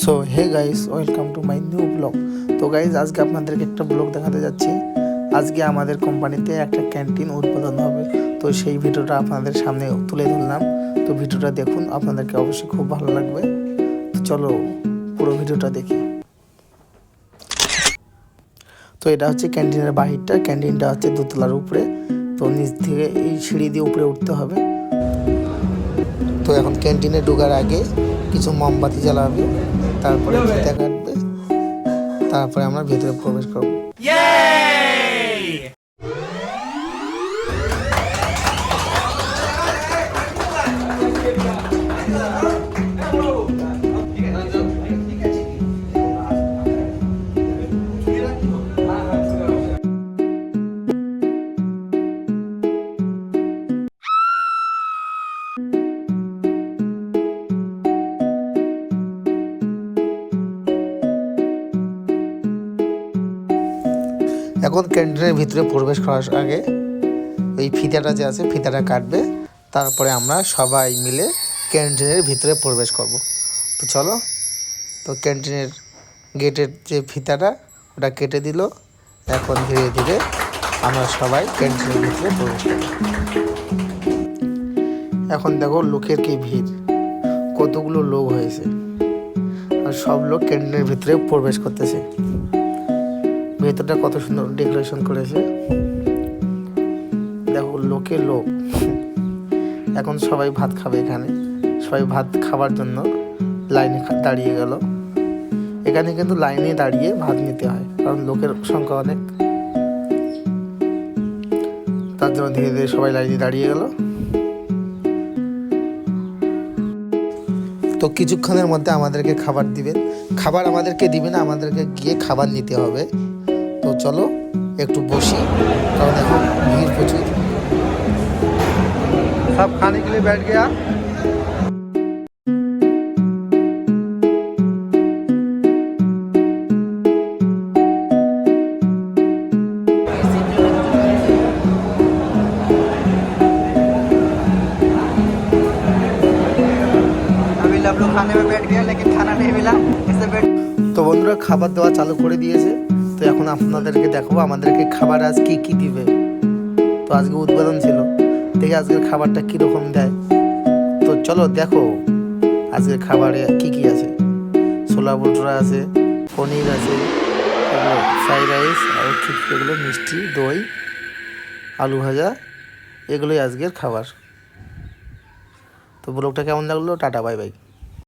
So hey guys, welcome to my new blog. তো guys, আজকে আপনাদেরকে একটা ব্লগ দেখাতে যাচ্ছি। আজকে আমাদের কোম্পানিতে একটা ক্যান্টিন উদ্বোধন হবে, তো সেই ভিডিওটা আপনাদের সামনে তুলে ধরলাম। তো ভিডিওটা দেখুন, আপনাদেরকে অবশ্যই খুব ভালো লাগবে। তো চলো পুরো ভিডিওটা দেখি। তো এটা হচ্ছে ক্যান্টিনের বাহিরটা। ক্যান্টিনটা হচ্ছে দোতলার উপরে, তো নিচ থেকে এই সিঁড়ি দিয়ে উপরে উঠতে হবে। তো এখন ক্যান্টিনে ঢোকার আগে কিছু মোমবাতি জ্বালাবে, তারপরে ফিতা কাটবে, তারপরে আমরা ভেতরে প্রবেশ করব। এখন ক্যান্টিনের ভিতরে প্রবেশ করার আগে এই ফিতাটা যে আছে, ফিতাটা কাটবে, তারপরে আমরা সবাই মিলে ক্যান্টিনের ভিতরে প্রবেশ করব। তো চলো, তো ক্যান্টিনের গেটের যে ফিতাটা ওটা কেটে দিল। এখন ধীরে ধীরে আমরা সবাই ক্যান্টিনের ভিতরে প্রবেশ করব। এখন দেখো লোকের কি ভিড়, কতগুলো লোক হয়েছে, আর সব লোক ক্যান্টিনের ভিতরে প্রবেশ করতেছে। ভেতরটা কত সুন্দর ডেকোরেশন করেছে, দেখো লোকে লোক। এখন সবাই ভাত খাবে, এখানে সবাই ভাত খাবার জন্য লাইনে দাঁড়িয়ে গেল। এখানে কিন্তু লাইনে দাঁড়িয়ে ভাত নিতে হয়, কারণ লোকের সংখ্যা অনেক, তার জন্য ধীরে ধীরে সবাই লাইনে দাঁড়িয়ে গেল। তো কিছুক্ষণের মধ্যে আমাদেরকে খাবার দিবেন। খাবার আমাদেরকে দিবে না, আমাদেরকে গিয়ে খাবার নিতে হবে। তো চলো একটু বসি, কারণ এখন ভিড় প্রচুর। সব খানে के लिए बैठ गया। अभी सब लोग खाने में बैठ गया लेकिन खाना नहीं मिला इससे बैठ। তো বন্ধুরা, খাবার দেওয়া চালু করে দিয়েছে। তো এখন আপনাদেরকে দেখাবো আমাদেরকে খাবার আজ কি কি দিবে। তো আজকে উদ্বোধন ছিল, দেখে আজকের খাবারটা কীরকম দেয়। তো চলো দেখো আজকের খাবারে কি কি আছে। ছোলা ভটুরা আছে, পনির আছে, ফ্রাইড রাইস, আর এগুলো মিষ্টি, দই, আলু ভাজা, এগুলোই আজকের খাবার। তো ব্লগটা কেমন লাগলো? Tata, bye bye.